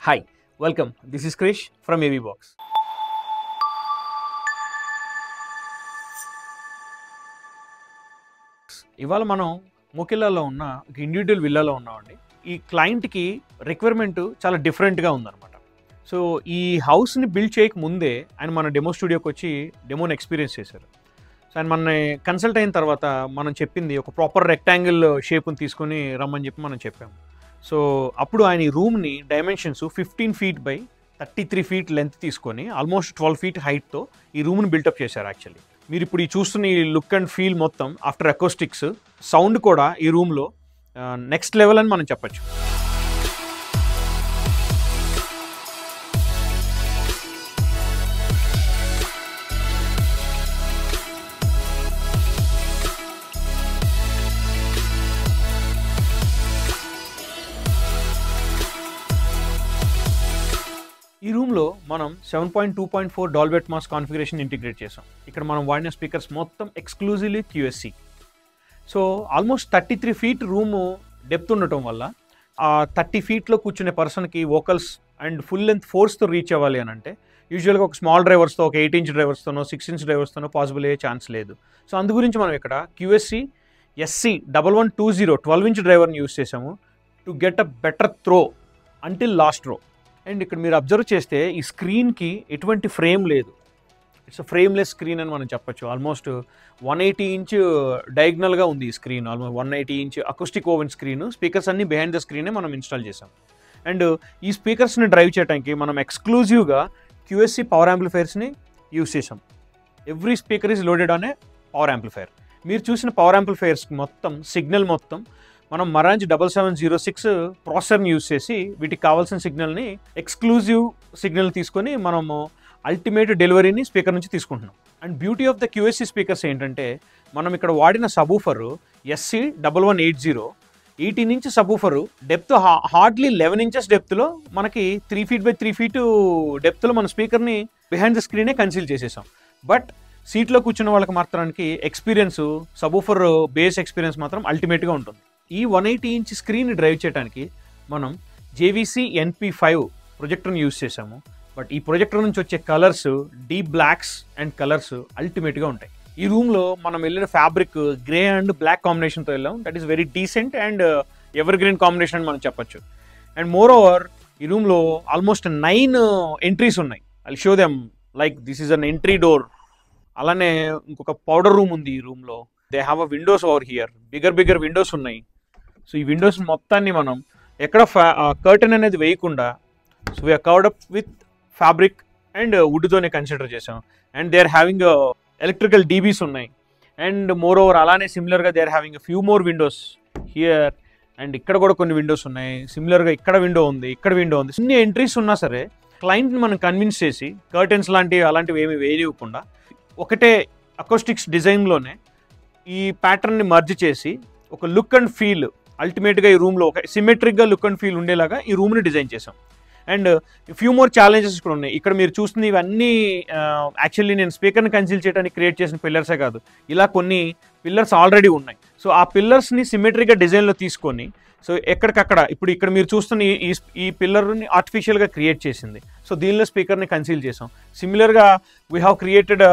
Hi, welcome. This is Krish from AV Box. ఇవాళ మనం మొకిల్లాలో ఉన్న ఒక ఇండివిజువల్ విల్లాలో ఉన్నామండి. ఈ క్లయింట్కి రిక్వైర్మెంట్ చాలా డిఫరెంట్గా ఉందన్నమాట. సో ఈ హౌస్ని బిల్డ్ చేయక ముందే ఆయన మన డెమో స్టూడియోకి వచ్చి డెమోని ఎక్స్పీరియన్స్ చేశారు. సో ఆయన మన కన్సల్ట్ అయిన తర్వాత మనం చెప్పింది ఒక ప్రాపర్ రెక్టాంగిల్ షేప్ని తీసుకొని రమ్మని చెప్పి మనం చెప్పాము. సో అప్పుడు ఆయన ఈ రూమ్ని dimensions 15 feet by 33 feet length తీసుకొని ఆల్మోస్ట్ 12 feet హైట్తో ఈ రూమ్ని బిల్టప్ చేశారు. యాక్చువల్లీ మీరు ఇప్పుడు ఈ చూస్తున్న ఈ లుక్ అండ్ ఫీల్ మొత్తం ఆఫ్టర్ అకోస్టిక్స్ సౌండ్ కూడా ఈ రూమ్లో నెక్స్ట్ లెవెల్ అని మనం చెప్పచ్చు. ఈ రూమ్లో మనం 7.2.4 డాల్బీ అట్మాస్ కాన్ఫిగరేషన్ ఇంటిగ్రేట్ చేసాం. ఇక్కడ మనం వాడిన స్పీకర్స్ మొత్తం exclusively QSC. So almost 33 feet room depth ఉండటం వల్ల ఆ 30 feetలో కూర్చునే పర్సన్కి వోకల్స్ అండ్ ఫుల్ లెంత్ ఫోర్స్తో రీచ్ అవ్వాలి అని అంటే యూజువల్గా ఒక స్మాల్ డ్రైవర్స్తో ఒక 8-inch డ్రైవర్స్తోనో 6-inch డ్రైవర్స్తోనో పాసిబుల్ అయ్యే ఛాన్స్ లేదు. సో అందు గురించి మనం ఇక్కడ QSC SC1120 12-inch డ్రైవర్ని యూస్ చేసాము to get a better throw until last రో. అండ్ ఇక్కడ మీరు అబ్జర్వ్ చేస్తే ఈ స్క్రీన్కి ఎటువంటి ఫ్రేమ్ లేదు. ఇట్స్ ఫ్రేమ్లెస్ స్క్రీన్ అని మనం చెప్పచ్చు. ఆల్మోస్ట్ 180-inch డయాగ్నల్గా ఉంది ఈ screen. Almost 180-inch acoustic woven screen. Speakers అన్ని బిహైండ్ ద స్క్రీనే మనం ఇన్స్టాల్ చేసాం. అండ్ ఈ స్పీకర్స్ని డ్రైవ్ చేయడానికి మనం ఎక్స్క్లూజివ్గా QSC పవర్ యాంప్లిఫైర్స్ని యూస్ చేసాం. Every speaker is loaded on a power amplifier. మీరు చూసిన పవర్ యాంప్లిఫైర్స్ మొత్తం సిగ్నల్ మొత్తం మనం Marantz 7706 ప్రాసెసర్ని యూజ్ చేసి వీటికి కావాల్సిన సిగ్నల్ని ఎక్స్క్లూజివ్ సిగ్నల్ తీసుకొని మనము అల్టిమేట్ డెలివరీని స్పీకర్ నుంచి తీసుకుంటున్నాం. And beauty of the QSC speakers ఏంటంటే మనం ఇక్కడ వాడిన subwoofer SC1180 18-inch subwoofer depth hardly 11 inches డెప్త్లో మనకి 3 feet by 3 feet డెప్త్లో మన స్పీకర్ని బిహైండ్ ద స్క్రీనే కన్సీల్ చేసేసాం. బట్ సీట్లో కూర్చున్న వాళ్ళకి మాత్రానికి ఎక్స్పీరియన్స్ సబూఫర్ బేస్ ఎక్స్పీరియన్స్ మాత్రం అల్టిమేట్గా ఉంటుంది. ఈ 180-inch స్క్రీన్ డ్రైవ్ చేయడానికి మనం JVC NP5 ప్రొజెక్టర్ని యూజ్ చేసాము. బట్ ఈ ప్రొజెక్టర్ నుంచి వచ్చే colours deep blocks and colours అల్టిమేట్గా ఉంటాయి. ఈ రూమ్లో మనం వెళ్ళిన ఫ్యాబ్రిక్ గ్రే అండ్ బ్లాక్ కాంబినేషన్తో వెళ్ళాం. That is very decent and evergreen combination అని మనం చెప్పచ్చు. అండ్ మోర్ ఓవర్ ఈ రూమ్లో ఆల్మోస్ట్ 9 ఎంట్రీస్ ఉన్నాయి. I show them like this is an entry door. అలానే ఇంకొక పౌడర్ రూమ్ ఉంది ఈ రూమ్లో. They have a windows over here. Bigger windows ఉన్నాయి. సో ఈ విండోస్ మొత్తాన్ని మనం ఎక్కడ కర్టెన్ అనేది వేయకుండా so we're covered up with fabric and వుడ్తోనే కన్సిడర్ చేసాం. And they are having electrical DBs ఉన్నాయి. అండ్ మోర్ ఓవర్ అలానే సిమిలర్గా they are having few more windows here. And ఇక్కడ కూడా కొన్ని విండోస్ ఉన్నాయి. సిమిలర్గా ఇక్కడ విండో ఉంది, ఇక్కడ విండో ఉంది. ఇన్ని ఎంట్రీస్ ఉన్నా సరే క్లయింట్ని మనం కన్విన్స్ చేసి కర్టెన్స్ అలాంటివి ఏమి వేయకుండా ఒకటే అకోస్టిక్స్ డిజైన్లోనే ఈ ప్యాటర్న్ని మర్జ్ చేసి ఒక లుక్ అండ్ ఫీల్ అల్టిమేట్గా ఈ రూమ్లో ఒక సిమెట్రిక్గా లుక్ అండ్ ఫీల్ ఉండేలాగా ఈ రూమ్ని డిజైన్ చేసాం. అండ్ ఫ్యూ మోర్ ఛాలెంజెస్ కూడా ఉన్నాయి. ఇక్కడ మీరు చూస్తున్న ఇవన్నీ యాక్చువల్లీ నేను స్పీకర్ని కన్సిల్ చేయడానికి క్రియేట్ చేసిన పిల్లర్సే కాదు. ఇలా కొన్ని పిల్లర్స్ ఆల్రెడీ ఉన్నాయి. సో ఆ పిల్లర్స్ని సిమెట్రిక్గా డిజైన్లో తీసుకొని సో ఎక్కడికక్కడ ఇప్పుడు ఇక్కడ మీరు చూస్తున్న ఈ పిల్లర్ని ఆర్టిఫిషియల్గా క్రియేట్ చేసింది. సో దీనిలో స్పీకర్ని కన్సిల్ చేసాం. సిమిలర్గా we have created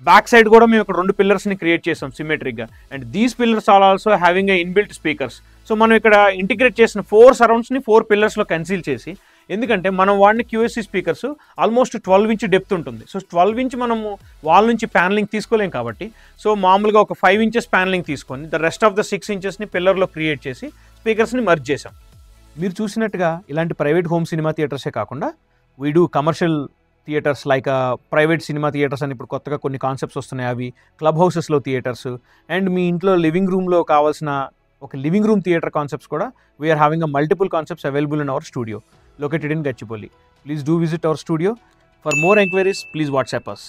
back side కూడా మేము ఇక్కడ 2 పిల్లర్స్ని క్రియేట్ చేసాం సిమెట్రిక్గా. And these pillars are also having a inbuilt speakers. So మనం ఇక్కడ ఇంటిగ్రేట్ చేసిన 4 సరౌండ్స్ని 4 పిల్లర్స్లో కన్సీల్ చేసి, ఎందుకంటే మనం వాడిన QSC speakers almost 12-inch depth ఉంటుంది. సో 12-inch మనము వాల్ నుంచి ప్యానలింగ్ తీసుకోలేం కాబట్టి సో మామూలుగా ఒక 5 inches ప్యానలింగ్ తీసుకొని ద రెస్ట్ ఆఫ్ ద 6 inchesని పిల్లర్లో క్రియేట్ చేసి స్పీకర్స్ని మర్జ్ చేసాం. మీరు చూసినట్టుగా ఇలాంటి ప్రైవేట్ హోమ్ సినిమా థియేటర్సే కాకుండా we do commercial theatres like private cinema theatres అని ఇప్పుడు కొత్తగా కొన్ని కాన్సెప్ట్స్ వస్తున్నాయి. అవి క్లబ్ హౌసెస్లో థియేటర్స్ అండ్ మీ ఇంట్లో లివింగ్ రూమ్లో కావాల్సిన ఒక లివింగ్ రూమ్ థియేటర్ కాన్సెప్ట్స్ కూడా we are having a multiple concepts available in our studio located in Gachipoli. Please do visit our studio. For more enquiries, please WhatsApp us.